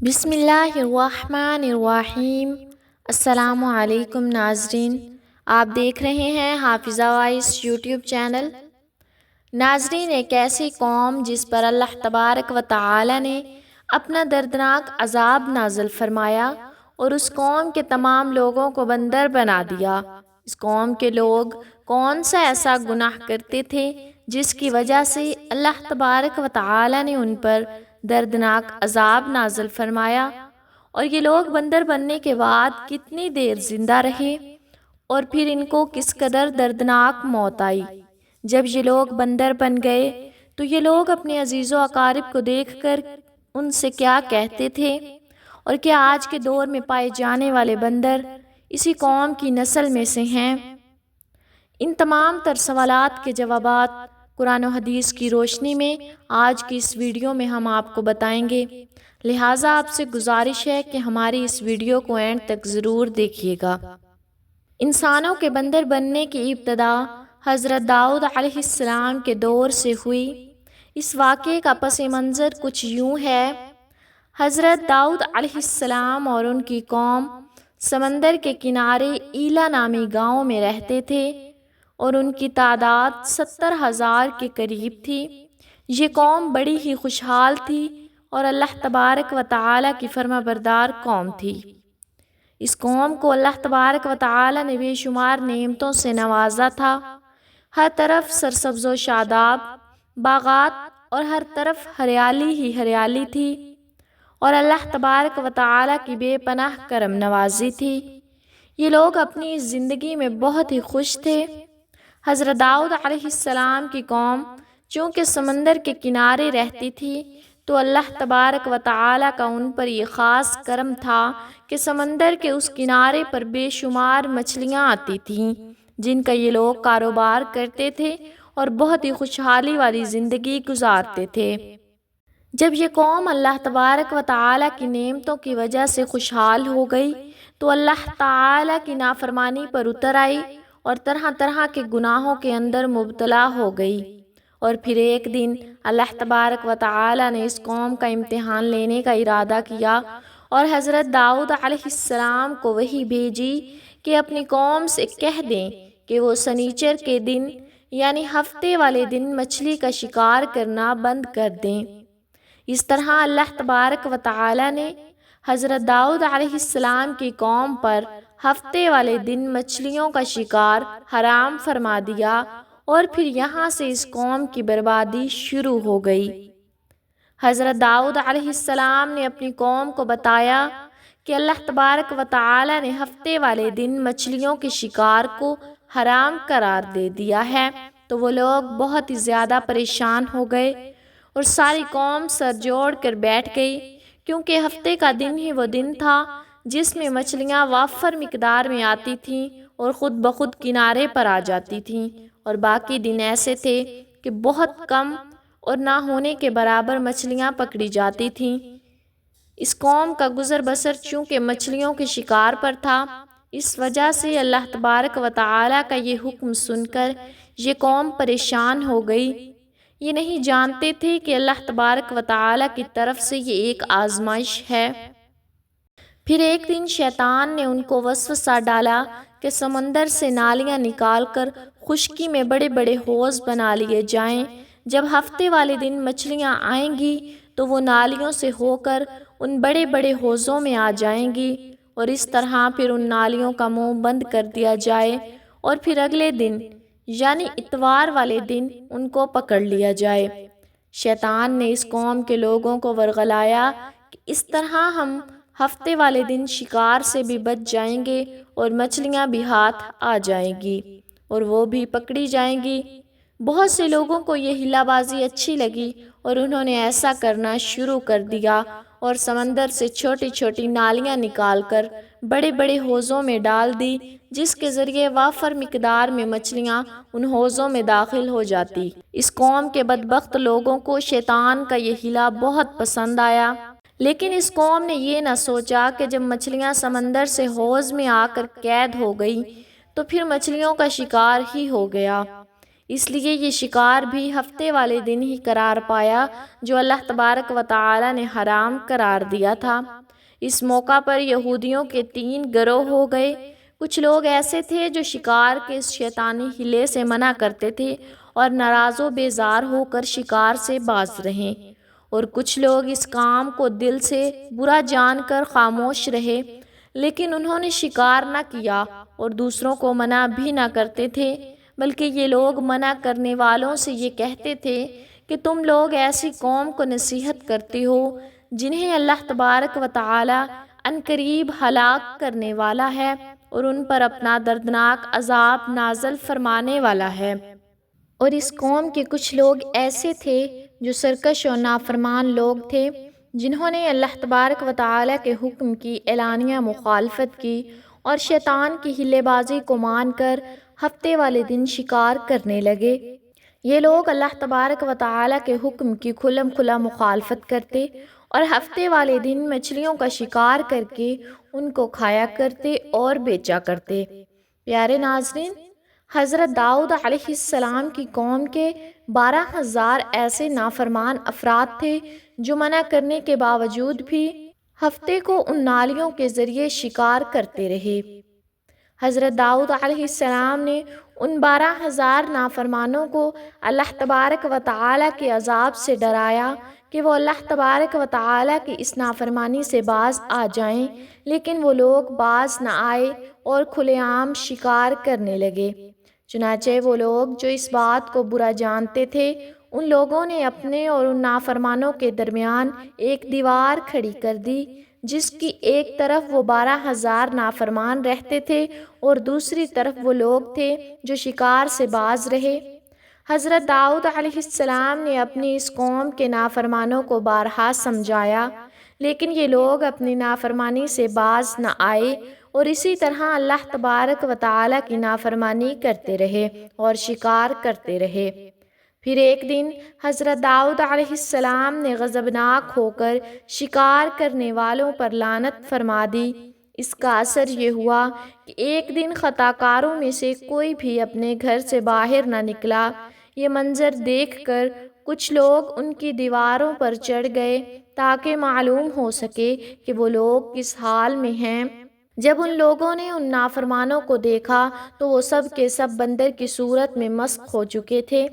بسم اللہ الرحمن الرحیم۔ السلام علیکم ناظرین، آپ دیکھ رہے ہیں حافظہ وائس یوٹیوب چینل۔ ناظرین، ایک ایسی قوم جس پر اللہ تبارک و تعالی نے اپنا دردناک عذاب نازل فرمایا اور اس قوم کے تمام لوگوں کو بندر بنا دیا۔ اس قوم کے لوگ کون سا ایسا گناہ کرتے تھے جس کی وجہ سے اللہ تبارک و تعالی نے ان پر دردناک عذاب نازل فرمایا، اور یہ لوگ بندر بننے کے بعد کتنی دیر زندہ رہے، اور پھر ان کو کس قدر دردناک موت آئی۔ جب یہ لوگ بندر بن گئے تو یہ لوگ اپنے عزیز و اقارب کو دیکھ کر ان سے کیا کہتے تھے، اور کیا آج کے دور میں پائے جانے والے بندر اسی قوم کی نسل میں سے ہیں؟ ان تمام تر سوالات کے جوابات قرآن و حدیث کی روشنی میں آج کی اس ویڈیو میں ہم آپ کو بتائیں گے، لہٰذا آپ سے گزارش ہے کہ ہماری اس ویڈیو کو اینڈ تک ضرور دیکھیے گا۔ انسانوں کے بندر بننے کی ابتدا حضرت داؤد علیہ السلام کے دور سے ہوئی۔ اس واقعے کا پس منظر کچھ یوں ہے۔ حضرت داؤد علیہ السلام اور ان کی قوم سمندر کے کنارے ایلا نامی گاؤں میں رہتے تھے، اور ان کی تعداد 70,000 کے قریب تھی۔ یہ قوم بڑی ہی خوشحال تھی اور اللہ تبارک و تعالی کی فرما بردار قوم تھی۔ اس قوم کو اللہ تبارک و تعالی نے بے شمار نعمتوں سے نوازا تھا۔ ہر طرف سرسبز و شاداب باغات اور ہر طرف ہریالی ہی ہریالی تھی، اور اللہ تبارک و تعالی کی بے پناہ کرم نوازی تھی۔ یہ لوگ اپنی زندگی میں بہت ہی خوش تھے۔ حضرت داؤد علیہ السلام کی قوم چونکہ سمندر کے کنارے رہتی تھی، تو اللہ تبارک و تعالی کا ان پر یہ خاص کرم تھا کہ سمندر کے اس کنارے پر بے شمار مچھلیاں آتی تھیں، جن کا یہ لوگ کاروبار کرتے تھے اور بہت ہی خوشحالی والی زندگی گزارتے تھے۔ جب یہ قوم اللہ تبارک و تعالی کی نعمتوں کی وجہ سے خوشحال ہو گئی تو اللہ تعالی کی نافرمانی پر اتر آئی اور طرح طرح کے گناہوں کے اندر مبتلا ہو گئی۔ اور پھر ایک دن اللہ تبارک و تعالی نے اس قوم کا امتحان لینے کا ارادہ کیا، اور حضرت داؤد علیہ السلام کو وحی بھیجی کہ اپنی قوم سے کہہ دیں کہ وہ سنیچر کے دن یعنی ہفتے والے دن مچھلی کا شکار کرنا بند کر دیں۔ اس طرح اللہ تبارک و تعالی نے حضرت داؤد علیہ السلام کی قوم پر ہفتے والے دن مچھلیوں کا شکار حرام فرما دیا، اور پھر یہاں سے اس قوم کی بربادی شروع ہو گئی۔ حضرت داؤد علیہ السلام نے اپنی قوم کو بتایا کہ اللہ تبارک و تعالی نے ہفتے والے دن مچھلیوں کے شکار کو حرام قرار دے دیا ہے، تو وہ لوگ بہت ہی زیادہ پریشان ہو گئے، اور ساری قوم سر جوڑ کر بیٹھ گئی، کیونکہ ہفتے کا دن ہی وہ دن تھا جس میں مچھلیاں وافر مقدار میں آتی تھیں اور خود بخود کنارے پر آ جاتی تھیں، اور باقی دن ایسے تھے کہ بہت کم اور نہ ہونے کے برابر مچھلیاں پکڑی جاتی تھیں۔ اس قوم کا گزر بسر چونکہ مچھلیوں کے شکار پر تھا، اس وجہ سے اللہ تبارک و تعالی کا یہ حکم سن کر یہ قوم پریشان ہو گئی۔ یہ نہیں جانتے تھے کہ اللہ تبارک و تعالی کی طرف سے یہ ایک آزمائش ہے۔ پھر ایک دن شیطان نے ان کو وسوسہ ڈالا کہ سمندر سے نالیاں نکال کر خشکی میں بڑے بڑے حوض بنا لیے جائیں۔ جب ہفتے والے دن مچھلیاں آئیں گی تو وہ نالیوں سے ہو کر ان بڑے بڑے حوضوں میں آ جائیں گی، اور اس طرح پھر ان نالیوں کا منہ بند کر دیا جائے، اور پھر اگلے دن یعنی اتوار والے دن ان کو پکڑ لیا جائے۔ شیطان نے اس قوم کے لوگوں کو ورغلایا کہ اس طرح ہم ہفتے والے دن شکار سے بھی بچ جائیں گے، اور مچھلیاں بھی ہاتھ آ جائیں گی، اور وہ بھی پکڑی جائیں گی۔ بہت سے لوگوں کو یہ ہیلا بازی اچھی لگی، اور انہوں نے ایسا کرنا شروع کر دیا، اور سمندر سے چھوٹی چھوٹی نالیاں نکال کر بڑے بڑے حوضوں میں ڈال دی، جس کے ذریعے وافر مقدار میں مچھلیاں ان حوضوں میں داخل ہو جاتی۔ اس قوم کے بدبخت لوگوں کو شیطان کا یہ ہیلا بہت پسند آیا، لیکن اس قوم نے یہ نہ سوچا کہ جب مچھلیاں سمندر سے حوض میں آ کر قید ہو گئی تو پھر مچھلیوں کا شکار ہی ہو گیا۔ اس لیے یہ شکار بھی ہفتے والے دن ہی قرار پایا جو اللہ تبارک و تعالی نے حرام قرار دیا تھا۔ اس موقع پر یہودیوں کے 3 گروہ ہو گئے۔ کچھ لوگ ایسے تھے جو شکار کے اس شیطانی حیلے سے منع کرتے تھے اور ناراض و بیزار ہو کر شکار سے باز رہے، اور کچھ لوگ اس کام کو دل سے برا جان کر خاموش رہے، لیکن انہوں نے شکار نہ کیا اور دوسروں کو منع بھی نہ کرتے تھے، بلکہ یہ لوگ منع کرنے والوں سے یہ کہتے تھے کہ تم لوگ ایسی قوم کو نصیحت کرتے ہو جنہیں اللہ تبارک و تعالی عنقریب ہلاک کرنے والا ہے اور ان پر اپنا دردناک عذاب نازل فرمانے والا ہے۔ اور اس قوم کے کچھ لوگ ایسے تھے جو سرکش اور نافرمان لوگ تھے، جنہوں نے اللہ تبارک و تعالی کے حکم کی اعلانیہ مخالفت کی اور شیطان کی حیلے بازی کو مان کر ہفتے والے دن شکار کرنے لگے۔ یہ لوگ اللہ تبارک و تعالی کے حکم کی کھلم کھلا مخالفت کرتے اور ہفتے والے دن مچھلیوں کا شکار کر کے ان کو کھایا کرتے اور بیچا کرتے۔ پیارے ناظرین، حضرت داؤد علیہ السلام کی قوم کے 12,000 ایسے نافرمان افراد تھے جو منع کرنے کے باوجود بھی ہفتے کو ان نالیوں کے ذریعے شکار کرتے رہے۔ حضرت داؤد علیہ السلام نے ان 12,000 نافرمانوں کو اللہ تبارک و تعالی کے عذاب سے ڈرایا کہ وہ اللہ تبارک و تعالی کی اس نافرمانی سے باز آ جائیں، لیکن وہ لوگ باز نہ آئے اور کھلے عام شکار کرنے لگے۔ چنانچہ وہ لوگ جو اس بات کو برا جانتے تھے، ان لوگوں نے اپنے اور ان نافرمانوں کے درمیان ایک دیوار کھڑی کر دی، جس کی ایک طرف وہ 12,000 نافرمان رہتے تھے اور دوسری طرف وہ لوگ تھے جو شکار سے باز رہے۔ حضرت داؤد علیہ السلام نے اپنی اس قوم کے نافرمانوں کو بارہا سمجھایا، لیکن یہ لوگ اپنی نافرمانی سے باز نہ آئے اور اسی طرح اللہ تبارک و تعالی کی نافرمانی کرتے رہے اور شکار کرتے رہے۔ پھر ایک دن حضرت داؤد علیہ السلام نے غضبناک ہو کر شکار کرنے والوں پر لعنت فرما دی۔ اس کا اثر یہ ہوا کہ ایک دن خطا کاروں میں سے کوئی بھی اپنے گھر سے باہر نہ نکلا۔ یہ منظر دیکھ کر کچھ لوگ ان کی دیواروں پر چڑھ گئے تاکہ معلوم ہو سکے کہ وہ لوگ کس حال میں ہیں۔ جب ان لوگوں نے ان نافرمانوں کو دیکھا تو وہ سب کے سب بندر کی صورت میں مسخ ہو چکے تھے۔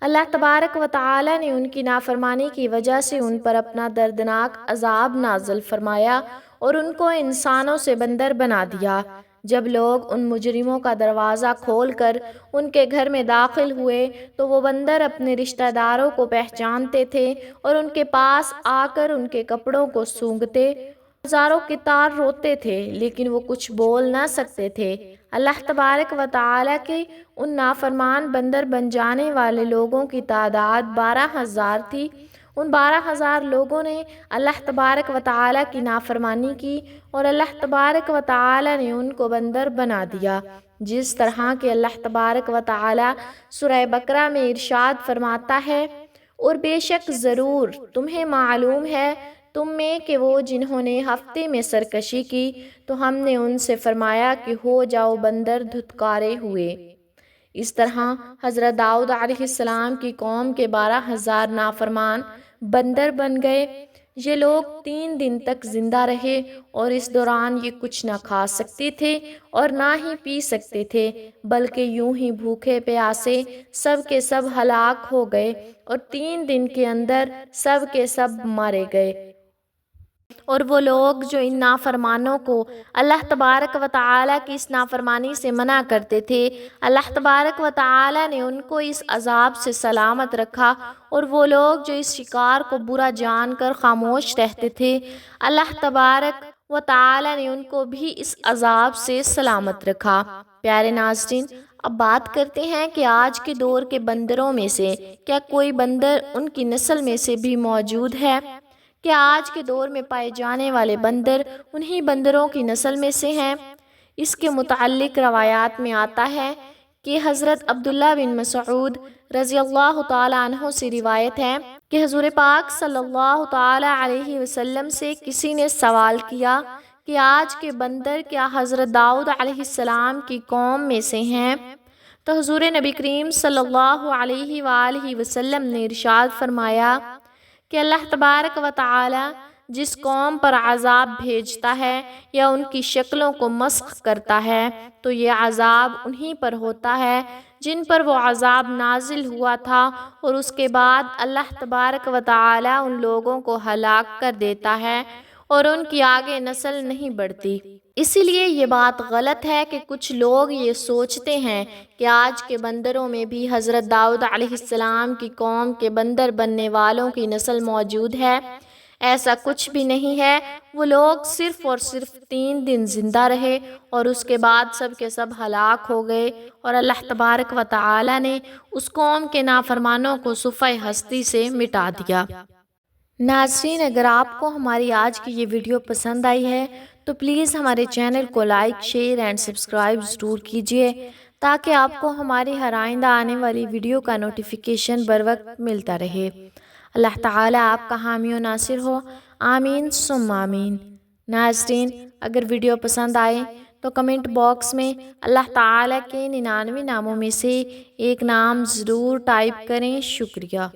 اللہ تبارک و تعالی نے ان کی نافرمانی کی وجہ سے ان پر اپنا دردناک عذاب نازل فرمایا اور ان کو انسانوں سے بندر بنا دیا۔ جب لوگ ان مجرموں کا دروازہ کھول کر ان کے گھر میں داخل ہوئے تو وہ بندر اپنے رشتہ داروں کو پہچانتے تھے اور ان کے پاس آ کر ان کے کپڑوں کو سونگھتے، ہزاروں کی طرح روتے تھے، لیکن وہ کچھ بول نہ سکتے تھے۔ اللہ تبارک و تعالی کے ان نافرمان بندر بن جانے والے لوگوں کی تعداد 12,000 تھی۔ ان 12,000 لوگوں نے اللہ تبارک و تعالی کی نافرمانی کی اور اللہ تبارک و تعالی نے ان کو بندر بنا دیا، جس طرح کہ اللہ تبارک و تعالی سورہ بقرہ میں ارشاد فرماتا ہے، اور بے شک ضرور تمہیں معلوم ہے تم میں کہ وہ جنہوں نے ہفتے میں سرکشی کی تو ہم نے ان سے فرمایا کہ ہو جاؤ بندر دھتکارے ہوئے۔ اس طرح حضرت داؤد علیہ السلام کی قوم کے 12,000 نافرمان بندر بن گئے۔ یہ لوگ 3 دن تک زندہ رہے اور اس دوران یہ کچھ نہ کھا سکتے تھے اور نہ ہی پی سکتے تھے، بلکہ یوں ہی بھوکے پیاسے سب کے سب ہلاک ہو گئے اور 3 دن کے اندر سب کے سب مارے گئے۔ اور وہ لوگ جو ان نافرمانوں کو اللہ تبارک و تعالی کی اس نافرمانی سے منع کرتے تھے، اللہ تبارک و تعالی نے ان کو اس عذاب سے سلامت رکھا، اور وہ لوگ جو اس شکار کو برا جان کر خاموش رہتے تھے، اللہ تبارک و تعالی نے ان کو بھی اس عذاب سے سلامت رکھا۔ پیارے ناظرین، اب بات کرتے ہیں کہ آج کے دور کے بندروں میں سے کیا کوئی بندر ان کی نسل میں سے بھی موجود ہے؟ کیا آج کے دور میں پائے جانے والے بندر انہی بندروں کی نسل میں سے ہیں؟ اس کے متعلق روایات میں آتا ہے کہ حضرت عبداللہ بن مسعود رضی اللہ تعالی عنہ سے روایت ہے کہ حضور پاک صلی اللہ تعالی علیہ وسلم سے کسی نے سوال کیا کہ آج کے بندر کیا حضرت داؤد علیہ السلام کی قوم میں سے ہیں؟ تو حضور نبی کریم صلی اللہ علیہ وآلہ وسلم نے ارشاد فرمایا کہ اللہ تبارک و تعالی جس قوم پر عذاب بھیجتا ہے یا ان کی شکلوں کو مسخ کرتا ہے تو یہ عذاب انہی پر ہوتا ہے جن پر وہ عذاب نازل ہوا تھا، اور اس کے بعد اللہ تبارک و تعالی ان لوگوں کو ہلاک کر دیتا ہے اور ان کی آگے نسل نہیں بڑھتی۔ اسی لیے یہ بات غلط ہے کہ کچھ لوگ یہ سوچتے ہیں کہ آج کے بندروں میں بھی حضرت داؤد علیہ السلام کی قوم کے بندر بننے والوں کی نسل موجود ہے۔ ایسا کچھ بھی نہیں ہے، وہ لوگ صرف اور صرف 3 دن زندہ رہے اور اس کے بعد سب کے سب ہلاک ہو گئے، اور اللہ تبارک و تعالی نے اس قوم کے نافرمانوں کو صفحہ ہستی سے مٹا دیا۔ ناظرین، اگر آپ کو ہماری آج کی یہ ویڈیو پسند آئی ہے تو پلیز ہمارے چینل کو لائک، شیئر اینڈ سبسکرائب ضرور کیجیے تاکہ آپ کو ہماری ہر آئندہ آنے والی ویڈیو کا نوٹیفیکیشن بروقت ملتا رہے۔ اللہ تعالیٰ آپ کا حامی و ناصر ہو، آمین ثم آمین۔ ناظرین، اگر ویڈیو پسند آئے تو کمنٹ باکس میں اللہ تعالیٰ کے 99 ناموں میں سے ایک نام ضرور ٹائپ کریں۔ شکریہ۔